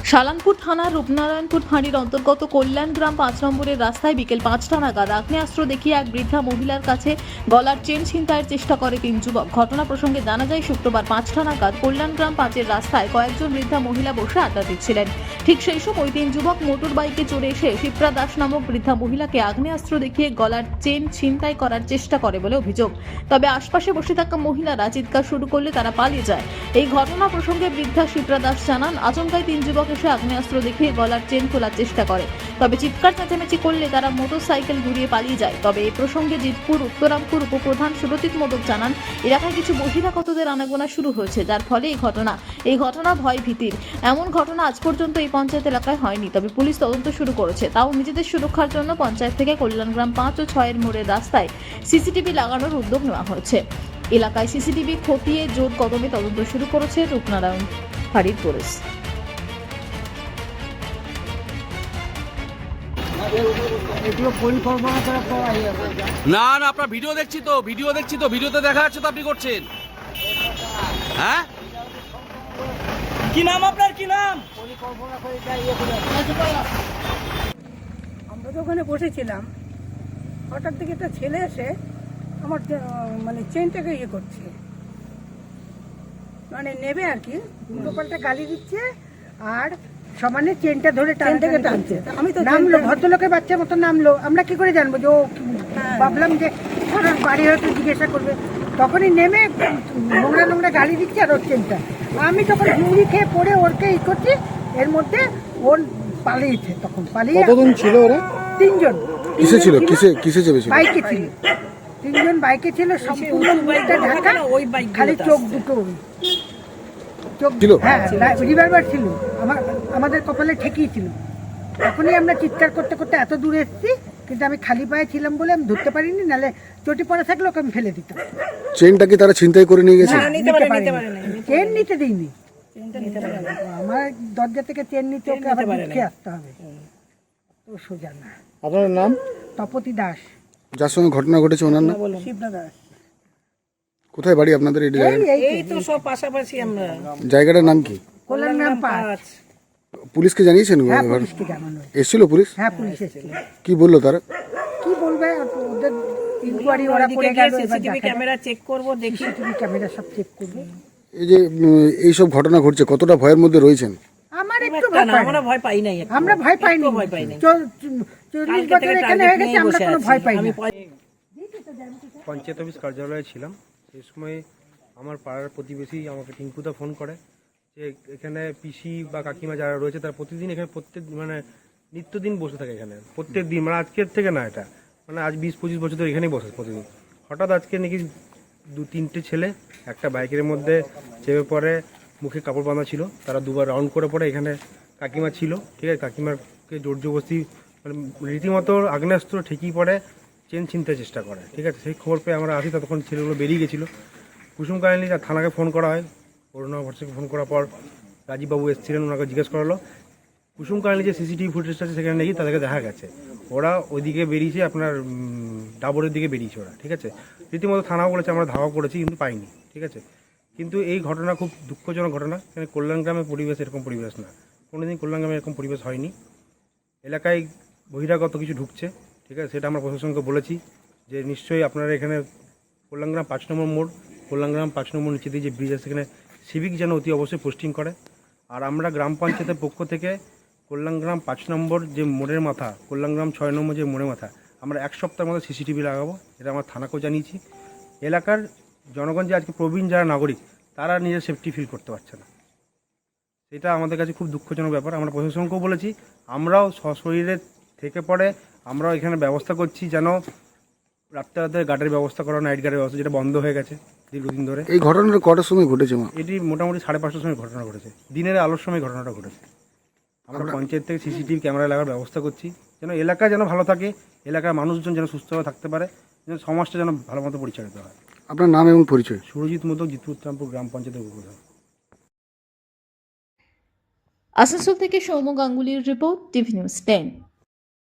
শালানপুর থানার রূপনারায়ণপুর ফাঁড়ির অন্তর্গত কল্যাণ গ্রাম 5 নম্বরের রাস্তায় বিকেল 5টা নাগাদ আগ্নেয়াস্ত্র দেখিয়ে এক বৃদ্ধা মহিলার কাছে গলার চেন ছিনতাইয়ের চেষ্টা করে 3 যুবক। ঘটনা প্রসঙ্গে জানা যায় শুক্রবার 5টা নাগাদ কল্যাণ গ্রাম 5-এর রাস্তায় কয়েকজন বৃদ্ধা মহিলা বসে আড্ডা দিচ্ছিলেন। ঠিক সেই সময় 3 যুবক মোটর বাইকে চড়ে এসে শিপ্রা দাস নামক বৃদ্ধা মহিলাকে আগ্নেয়াস্ত্র দেখিয়ে গলার চেন ছিনতাই করার চেষ্টা করে বলে অভিযোগ। তবে আশপাশে বসে থাকা মহিলারা চিৎকার শুরু করলে তারা পালিয়ে যায়। এই ঘটনা প্রসঙ্গে বৃদ্ধা শিপ্রা দাস জানান, আচমকায় 3 যুবক এসে আগ্নেয়াস্ত্র দেখিয়ে গলার চেন খোলার চেষ্টা করে। তবে চিৎকার চেঁচামেচি করলে তারা মোটরসাইকেল ঘুরিয়ে পালিয়ে যায়। তবে এই প্রসঙ্গে জিতপুর উত্তরামপুর উপপ্রধান সুরজিৎ মোদক জানান, এলাকায় কিছু বহিরাগতদের আনাগোনা শুরু হয়েছে, যার ফলে এই ঘটনা ভয় ভীতির। এমন ঘটনা আজ পর্যন্ত এই পঞ্চায়েত এলাকায় হয়নি। তবে পুলিশ তদন্ত শুরু করেছে। তাও নিজেদের সুরক্ষার জন্য পঞ্চায়েত থেকে কল্যাণগ্রাম 5 ও 6-এর মোড়ের রাস্তায় সিসিটিভি লাগানোর উদ্যোগ নেওয়া হয়েছে। এলাকায় সিসিটিভি খতিয়ে জোর কদমে তদন্ত শুরু করেছে রূপনারায়ণ ফাঁড়ির পুলিশ। না না, আপনার ভিডিও দেখছি তো ভিডিওতে দেখা যাচ্ছে তো আপনি করছেন। হ্যাঁ, কি নাম আপনার, কি নাম? আমরা তো ওখানে বসেছিলাম, হঠাৎ থেকে একটা ছেলে এসে আমার মানে চেনটাকে করছে, মানে নেবে আর কি, উল্টোপাল্টা গালি দিচ্ছে আর সমানে চেনটা ধরে টানছে। আমি তো নামলো, ভদ্রলোকের বাচ্চার মতো নামলো, আমরা কি করে জানবো যে ও, ভাবলাম যে কারোর বাড়ি হয়তো জিজ্ঞাসা করবে, তখনই নেমে নোংরা গালি দিচ্ছে আর ওর চেনটা। আমি তখন হুমড়ি খেয়ে পড়ে ওরকে করছি, এর মধ্যে ওর পালিয়েছে। তখন পালিয়ে কতজন ছিল ওরা? 3 জন। কিসে ছিল? কিসে চেপেছিল? বাইকে ছিল। 3 জন বাইকে ছিল, সম্পূর্ণ মুখটা ঢাকা, খালি চোখ দুটো চোখ ছিল। হ্যাঁ, রিভলভার ছিল, আমাদের কপালে ঠেকিয়ে ছিল। তখনই আমরা চিৎকার করতে করতে এত দূরে এসেছি, কিন্তু আমি খালি পায়ে ছিলাম বলে আমি ধরতে পারিনি, নাহলে চটি পড়ে থাকলে ওকে আমি ফেলে দিতাম। চেনটা কি তারা ছিনতাই করে নিয়ে গেছে? চেন নিতে দিইনি, আমার দরজা থেকে চেন নিতে ওকে আবার দেখে আসতে হবে, তো সোজা না। আপনার নাম? তপতি দাস। যার সঙ্গে ঘটনা ঘটেছে ওনার নাম? শিবনা দাস। কোথায় বাড়ি আপনাদের? এই তো সব পাশাপাশি আমরা। জায়গাটার নাম কি? কল্যাণগ্রাম 5। পুলিশকে জানিয়েছেন? হ্যাঁ, পুলিশকে জানানো হয়েছে। এসেছিল পুলিশ? হ্যাঁ, পুলিশ এসেছিল। কি বললো তারা? কি বলবে, ওদের ইনকোয়ারি ওরা করে গেল, সিসিটিভি ক্যামেরা চেক করব, দেখি সিসিটিভি ক্যামেরা সব চেক করবে। এই যে এইসব ঘটনা ঘটছে, কতটা ভয়ের মধ্যে রয়েছেন? আমার একটু ভয় পাই না। আমরা ভয় পাই নাই, আমরা ভয় পাইনি। 40 বছর এখানে হয়ে গেছে, আমরা কোনো ভয় পাই না। পঞ্চায়েত অফিস কার্যালয়ে ছিলাম, সেই সময় আমার পাড়ার প্রতিবেশী আমাকে টিঙ্কুদা ফোন করে যে এখানে পিসি বা কাকিমা যারা রয়েছে তারা প্রতিদিন এখানে নিত্যদিন বসে থাকে এখানে, প্রত্যেক দিন, মানে আজকের থেকে না, এটা মানে আজ 20-25 বছর ধরে এখানেই বসে প্রতিদিন। হঠাৎ আজকে নাকি 2-3টে ছেলে একটা বাইকের মধ্যে চেপে পড়ে, মুখে কাপড় বাঁধা ছিল, তারা দুবার রাউন্ড করে পড়ে, এখানে কাকিমা ছিল, ঠিক আছে, কাকিমাকে জোর জবরদস্তি মানে রীতিমতো আগ্নেয়াস্ত্র ঠেকিয়ে পড়ে চেন ছিনতে চেষ্টা করে, ঠিক আছে। সেই খবর পেয়ে আমরা আসি, তখন ছেলেগুলো বেরিয়ে গেছিলো। কুসুম কাহিনী থানাকে ফোন করা হয়, করোনা ভরসাকে ফোন করার পর রাজীববাবু এসেছিলেন, ওনাকে জিজ্ঞেস করালো। কুসুম কাহিনী যে সিসিটিভি ফুটেজটা আছে সেখানে নাকি তাদেরকে দেখা গেছে ওরা ওইদিকে বেরিয়েছে, আপনার ডাবরের দিকে বেরিয়েছে ওরা, ঠিক আছে। রীতিমতো থানাও বলেছে আমরা ধাওয়া করেছি, কিন্তু পাইনি, ঠিক আছে। কিন্তু এই ঘটনা খুব দুঃখজনক ঘটনা, এখানে কল্যাণ গ্রামের পরিবেশ এরকম পরিবেশ না, কোনোদিন কল্যাণ গ্রামে এরকম পরিবেশ হয়নি। এলাকায় বহিরাগত কিছু ঢুকছে, ঠিক আছে, সেটা আমরা প্রশাসনকে বলেছি যে নিশ্চয়ই আপনারা এখানে কল্যাণগ্রাম 5 নম্বর মোড়, কল্যাণগ্রাম 5 নম্বর নিচে দিয়ে যে ব্রিজ আছে সেখানে সিভিক যেন অতি অবশ্যই পোস্টিং করে। আর আমরা গ্রাম পঞ্চায়েতের পক্ষ থেকে কল্যাণগ্রাম 5 নম্বর যে মোড়ের মাথা, কল্যাণগ্রাম 6 নম্বর যে মোড়ের মাথা, আমরা 1 সপ্তাহের মধ্যে সিসিটিভি লাগাবো, এটা আমার থানাকেও জানিয়েছি। এলাকার জনগণ যে আজকে প্রবীণ যারা নাগরিক তারা নিজের সেফটি ফিল করতে পারছে না, সেটা আমাদের কাছে খুব দুঃখজনক ব্যাপার। আমরা প্রশাসনকেও বলেছি, আমরাও সশরীরে থেকে পড়ে আমরাও এখানে ব্যবস্থা করছি যেন রাত্রে গার্ডের ব্যবস্থা করা, নাইট গার্ডের ব্যবস্থা, যেটা বন্ধ হয়ে গেছে দীর্ঘদিন ধরে। এই ঘটনাটা কটার সময় ঘটেছে মা? এটি মোটামুটি 5:30টার সময় ঘটনা ঘটেছে, দিনের আলোর সময় ঘটনাটা ঘটেছে। আমরা পঞ্চায়েত থেকে সিসিটিভি ক্যামেরা লাগার ব্যবস্থা করছি, যেন এলাকা যেন ভালো থাকে, এলাকার মানুষজন যেন সুস্থভাবে থাকতে পারে, যেন সমাজটা যেন ভালো মতো পরিচালিত হয়। আপনার নাম এবং পরিচয়? সুরজিৎ মোদক, জিতপুর উত্তরামপুর গ্রাম পঞ্চায়েতের উপপ্রধান। আসানসোল থেকে সৌম্য গাঙ্গুলির রিপোর্ট, টিভি নিউজ 10।